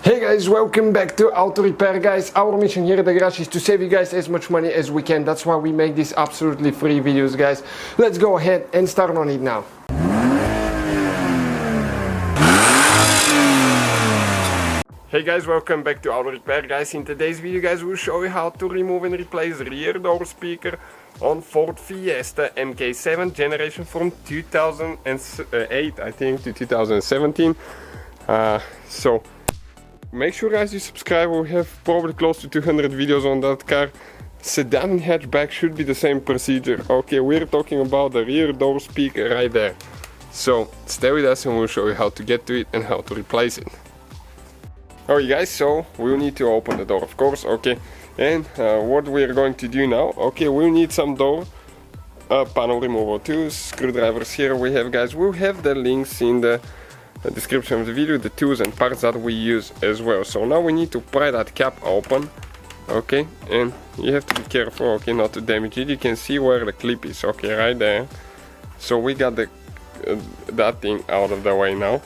Hey guys, welcome back to Auto Repair, guys. Our mission here at the garage is to save you guys as much money as we can. That's why we make these absolutely free videos, guys. Let's go ahead and start on it now. Hey guys, welcome back to Auto Repair, guys. In today's video, guys, we'll show you how to remove and replace rear door speaker on Ford Fiesta Mk7 generation from 2008, I think, to 2017. So make sure, guys, you subscribe. We have probably close to 200 videos on that car. Sedan and hatchback should be the same procedure. Okay, we're talking about the rear door speaker right there. So stay with us and we'll show you how to get to it and how to replace it. Alright guys, so we'll need to open the door, of course. Okay, and what we're going to do now, okay, we'll need some door panel removal tools, screwdrivers here we have, guys. We'll have the links in the description of the video, the tools and parts that we use as well. So now we need to pry that cap open, okay, and you have to be careful, okay, not to damage it. You can see where the clip is, okay, right there. So we got the that thing out of the way now.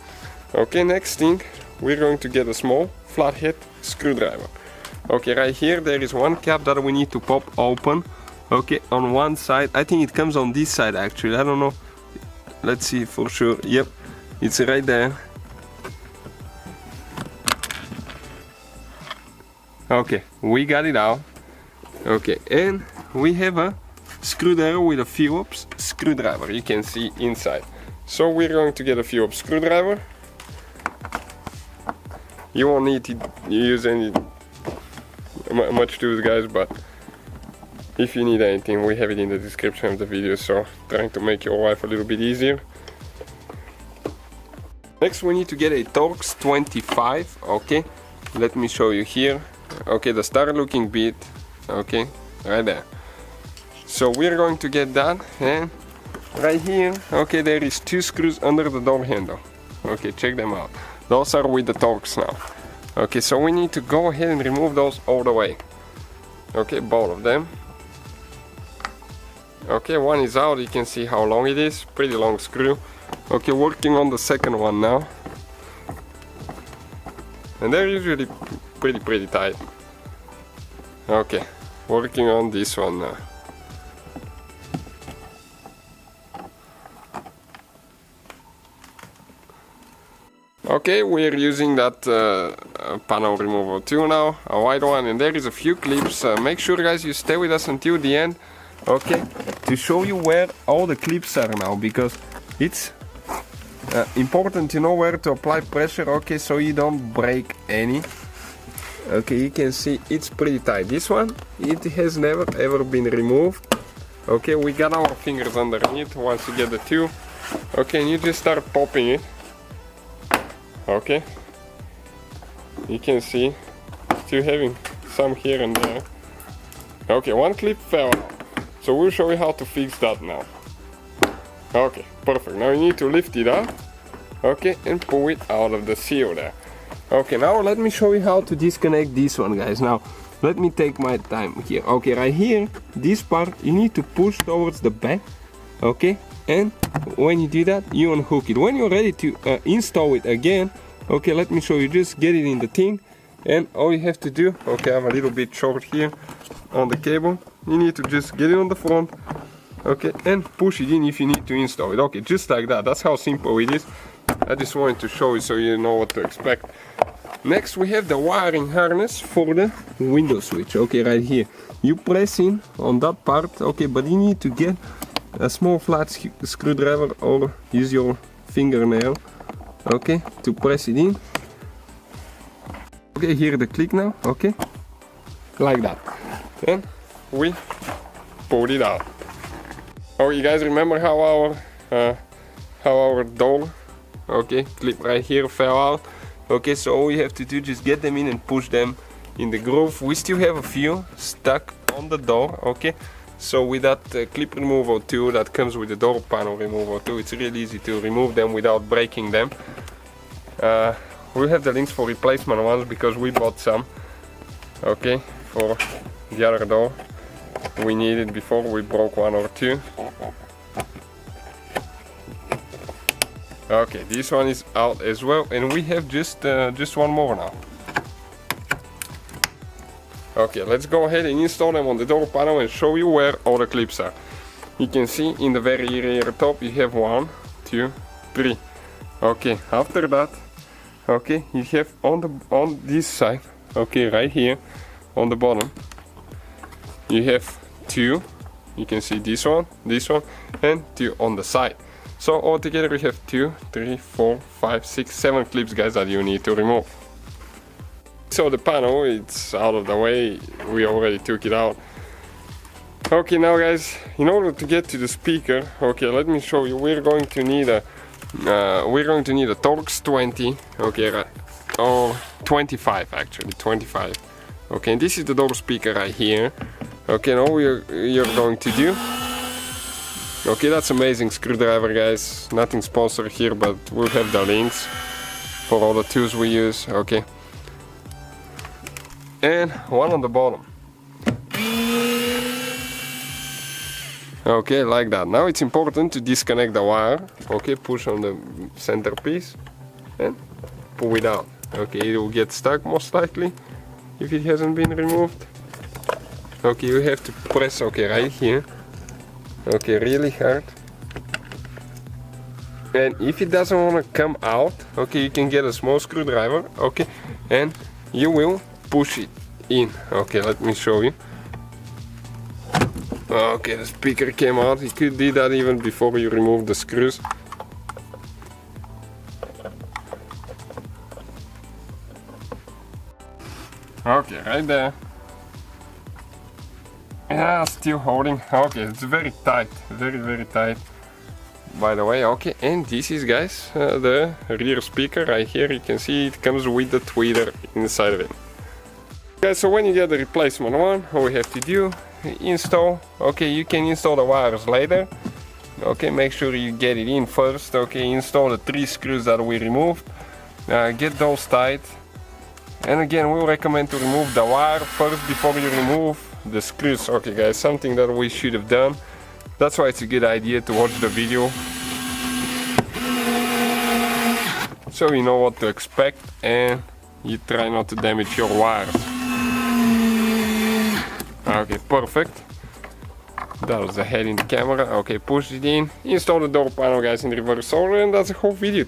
Okay, next thing, we're going to get a small flathead screwdriver. Okay, right here there is one cap that we need to pop open. Okay, on one side, I think it comes on this side actually, I don't know, let's see for sure. Yep, it's right there. Okay, we got it out. Okay, and we have a screwdriver with a Phillips screwdriver, you can see inside. So we're going to get a Phillips screwdriver. You won't need to use any much tools, guys, but if you need anything, we have it in the description of the video, so trying to make your life a little bit easier. Next we need to get a Torx 25, okay, let me show you here. Okay, the star looking bit, okay, right there. So we're going to get that, and right here, okay, there is two screws under the door handle. Okay, check them out. Those are with the Torx now. Okay, so we need to go ahead and remove those all the way. Okay, both of them. Okay, one is out, you can see how long it is, pretty long screw. Okay, working on the second one now. And they're usually pretty tight. Okay, working on this one now. Okay, we're using that panel removal tool now, a wide one, and there is a few clips. Make sure, guys, you stay with us until the end, okay, to show you where all the clips are now, because it's important to know where to apply pressure, okay, so you don't break any. Okay, you can see it's pretty tight. This one, it has never ever been removed. Okay, we got our fingers underneath once you get the tool. Okay, and you just start popping it. Okay, you can see still having some here and there. Okay, one clip fell out, so we'll show you how to fix that now. Okay, perfect. Now you need to lift it up, okay, and pull it out of the seal there. Okay, now let me show you how to disconnect this one, guys. Now let me take my time here. Okay, right here, this part you need to push towards the back, okay, and when you do that, you unhook it. When you're ready to install it again, okay, let me show you. Just get it in the thing, and all you have to do, okay, I'm a little bit short here on the cable. You need to just get it on the front, okay, and push it in if you need to install it. Okay, just like that. That's how simple it is. I just wanted to show you so you know what to expect. Next we have the wiring harness for the window switch. Okay, right here. You press in on that part, okay, but you need to get a small flat screwdriver or use your fingernail, okay, to press it in. Okay, here the click now, okay, like that, and we pulled it out. Oh, you guys remember how our door, okay, clip right here fell out? Okay, so all you have to do, just get them in and push them in the groove. We still have a few stuck on the door, okay. So with that clip removal tool that comes with the door panel removal tool, it's really easy to remove them without breaking them. We'll have the links for replacement ones because we bought some, okay, for the other door. We needed before we broke one or two. Okay, this one is out as well, and we have just one more now. Okay, let's go ahead and install them on the door panel and show you where all the clips are. You can see in the very rear top you have 1, 2, 3. Okay, after that, okay, you have on this side, okay, right here on the bottom, you have 2. You can see this one, and 2 on the side. So altogether we have 2, 3, 4, 5, 6, 7 clips, guys, that you need to remove. So the panel, it's out of the way, we already took it out. Okay, now guys, in order to get to the speaker, okay, let me show you. We're going to need a Torx 20, okay, right, or 25 actually, 25. Okay, and this is the door speaker right here. Okay, now you're going to do. Okay, that's amazing screwdriver, guys. Nothing sponsored here, but we'll have the links for all the tools we use. Okay, and one on the bottom. Okay, like that. Now it's important to disconnect the wire. Okay, push on the center piece and pull it out. Okay, it will get stuck most likely if it hasn't been removed. Okay, you have to press, okay, right here. Okay, really hard. And if it doesn't want to come out, okay, you can get a small screwdriver, okay, and you will push it in. Okay, let me show you. Okay, the speaker came out. You could do that even before you remove the screws. Okay, right there. Yeah, still holding. Okay, it's very tight, very tight. By the way, okay, and this is, guys, the rear speaker right here. You can see it comes with the tweeter inside of it. Okay, so when you get the replacement one, all we have to do, install. Okay, you can install the wires later. Okay, make sure you get it in first. Okay, install the 3 screws that we removed. Get those tight. And again, we'll recommend to remove the wire first before you remove the screws. Okay guys, something that we should have done. That's why it's a good idea to watch the video, so you know what to expect and you try not to damage your wires. Okay, perfect. That was the head in the camera. Okay, push it in, install the door panel, guys, in reverse order, and that's the whole video.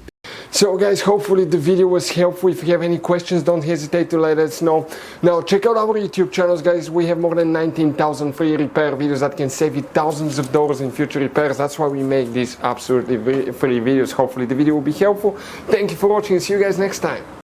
So guys, hopefully the video was helpful. If you have any questions, don't hesitate to let us know. Now check out our YouTube channels, guys. We have more than 19,000 free repair videos that can save you thousands of dollars in future repairs. That's why we make these absolutely free videos. Hopefully the video will be helpful. Thank you for watching and see you guys next time.